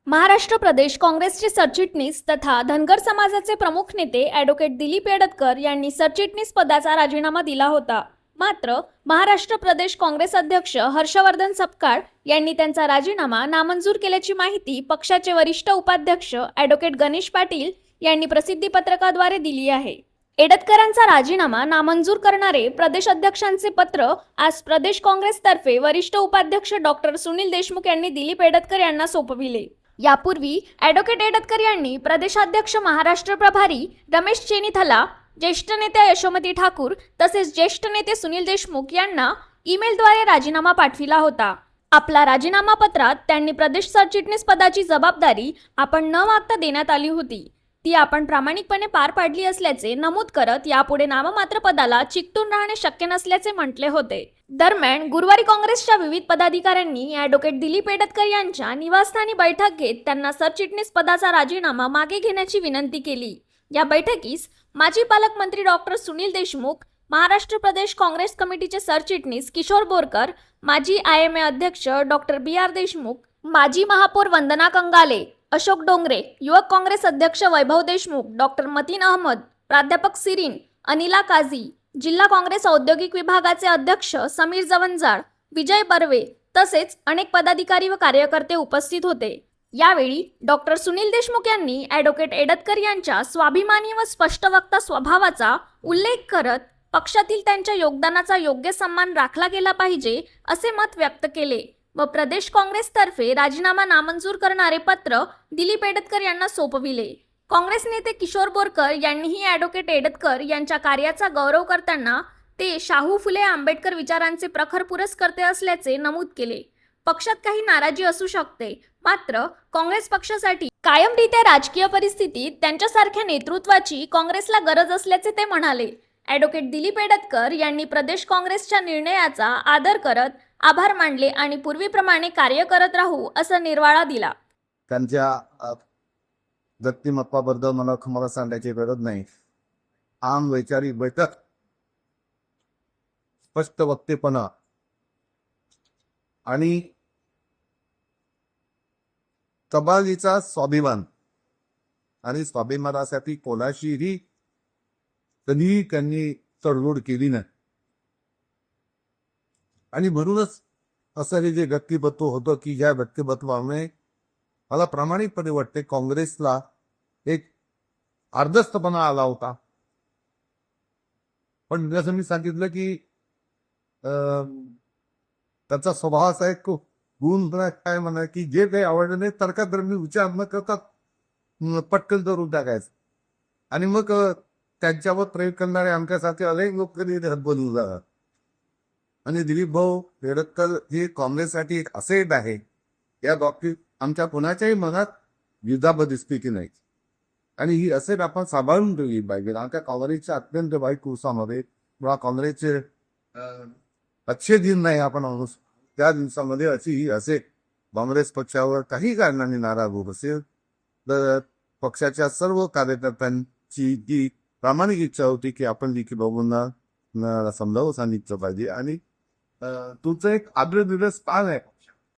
महाराष्ट्र प्रदेश काँग्रेसचे सरचिटणीस तथा धनगर समाजाचे प्रमुख नेते ॲडव्होकेट दिलीप एडतकर यांनी सरचिटणीस पदाचा राजीनामा दिला होता. मात्र महाराष्ट्र प्रदेश काँग्रेस अध्यक्ष हर्षवर्धन सपकाळ यांनी त्यांचा राजीनामा नामंजूर केल्याची माहिती पक्षाचे वरिष्ठ उपाध्यक्ष ॲडव्होकेट गणेश पाटील यांनी प्रसिद्धी पत्रकाद्वारे दिली आहे. एडतकरांचा राजीनामा नामंजूर करणारे प्रदेश अध्यक्षांचे पत्र आज प्रदेश काँग्रेसतर्फे वरिष्ठ उपाध्यक्ष डॉक्टर सुनील देशमुख यांनी दिलीप एडतकर यांना सोपविले. यापूर्वी ॲडव्होकेट एडतकर यांनी प्रदेशाध्यक्ष महाराष्ट्र प्रभारी रमेश चेनिथला, ज्येष्ठ नेत्या यशोमती ठाकूर तसेच ज्येष्ठ नेते सुनील देशमुख यांना ईमेलद्वारे राजीनामा पाठविला होता. आपला राजीनामा पत्रात त्यांनी प्रदेश सरचिटणीस पदाची जबाबदारी आपण न मागता देण्यात आली होती. ती आपण प्रामाणिकपणे पार पाडली असल्याचे नमूद करत यापुढे नाममात्र पदाला चिकटून राहणे शक्य नसल्याचे म्हटले होते. दरम्यान गुरुवारी काँग्रेसच्या विविध पदाधिकाऱ्यांनी ॲडव्होकेट दिलीप एडतकर यांच्या निवासस्थानी बैठक घेत त्यांना सरचिटणीस पदाचा राजीनामा मागे घेण्याची विनंती केली. या बैठकीस माजी पालकमंत्री डॉक्टर सुनील देशमुख, महाराष्ट्र प्रदेश काँग्रेस कमिटीचे सरचिटणीस किशोर बोरकर, माजी IMA अध्यक्ष डॉक्टर BR देशमुख, माजी महापौर वंदना कंगाले, अशोक डोंगरे, युवक काँग्रेस अध्यक्ष वैभव देशमुख, डॉक्टर मतीन अहमद, प्राध्यापक सिरीन, अनिला काझी, जिल्हा काँग्रेस औद्योगिक विभागाचे अध्यक्ष समीर जवंजाळ, विजय बर्वे तसेच अनेक पदाधिकारी व कार्यकर्ते उपस्थित होते. यावेळी डॉक्टर सुनील देशमुख यांनी ॲडव्होकेट एडतकर यांच्या स्वाभिमानी व स्पष्टवक्ता स्वभावाचा उल्लेख करत पक्षातील त्यांच्या योगदानाचा योग्य सन्मान राखला गेला पाहिजे असे मत व्यक्त केले व प्रदेश काँग्रेसतर्फे राजीनामा नामंजूर करणारे पत्र दिलीप एडतकर यांना सोपविले. काँग्रेस नेते किशोर बोरकर यांनीही ॲडव्होकेट एडतकर यांच्या कार्याचा गौरव करताना ते शाहू फुले आंबेडकर विचारांचे प्रखर पुरस्कर्ते असल्याचे नमूद केले. पक्षात काही नाराजी असू शकते, मात्र काँग्रेस पक्षासाठी कायमरित्या राजकीय परिस्थितीत त्यांच्यासारख्या नेतृत्वाची काँग्रेसला गरज असल्याचे ते म्हणाले. ॲडव्होकेट दिलीप एडतकर यांनी प्रदेश काँग्रेसच्या निर्णयाचा आदर करत आभार मानले आणि पूर्वीप्रमाणे कार्य करत राहू असा निर्वाळा दिला. त्यांच्या व्यक्तिमत्वाबद्दल मला सांगायची गरज नाही. आम वैचारिक बैठक, स्पष्ट वक्तेपणा आणि कबालीचा स्वाभिमान आणि स्वाभिमानासाठी कोणाशीही कधीही त्यांनी तडजोड केली नाही. आणि म्हणूनच असं हे जे व्यक्तिमत्व होतं की ज्या व्यक्तिमत्वामुळे मला प्रामाणिकपणे वाटते काँग्रेसला एक अर्धस्थपणा आला होता. पण जसं मी सांगितलं की त्याचा स्वभाव असा एक गुण काय म्हणा की जे काही आवडलं नाही तर्कधर्मी विचार न करतात पटकन करून टाकायचं आणि मग त्यांच्यावर प्रयोग करणारे आमच्यासारखे अनेक लोक कधी बनून जातात. आणि दिलीप भाऊ एडतकर हे काँग्रेससाठी एक असेट आहे. या बाबतीत आमच्या कोणाच्याही मनात युद्धाबदिस्थिती नाही आणि ही असेट आपण सांभाळून ठेवली पाहिजे. आमच्या काँग्रेसच्या अत्यंत वाईट कुसामध्ये किंवा काँग्रेसचे अच्छे दिन नाही आपण त्या दिवसामध्ये अशी ही असेट काँग्रेस पक्षावर काही कारणाने नाराज होत असेल तर पक्षाच्या सर्व कार्यकर्त्यांची जी प्रामाणिक इच्छा होती की आपण लिखी बाबूंना समजावून सांगितलं पाहिजे आणि तुमचं एक आदर दिवस स्थान आहे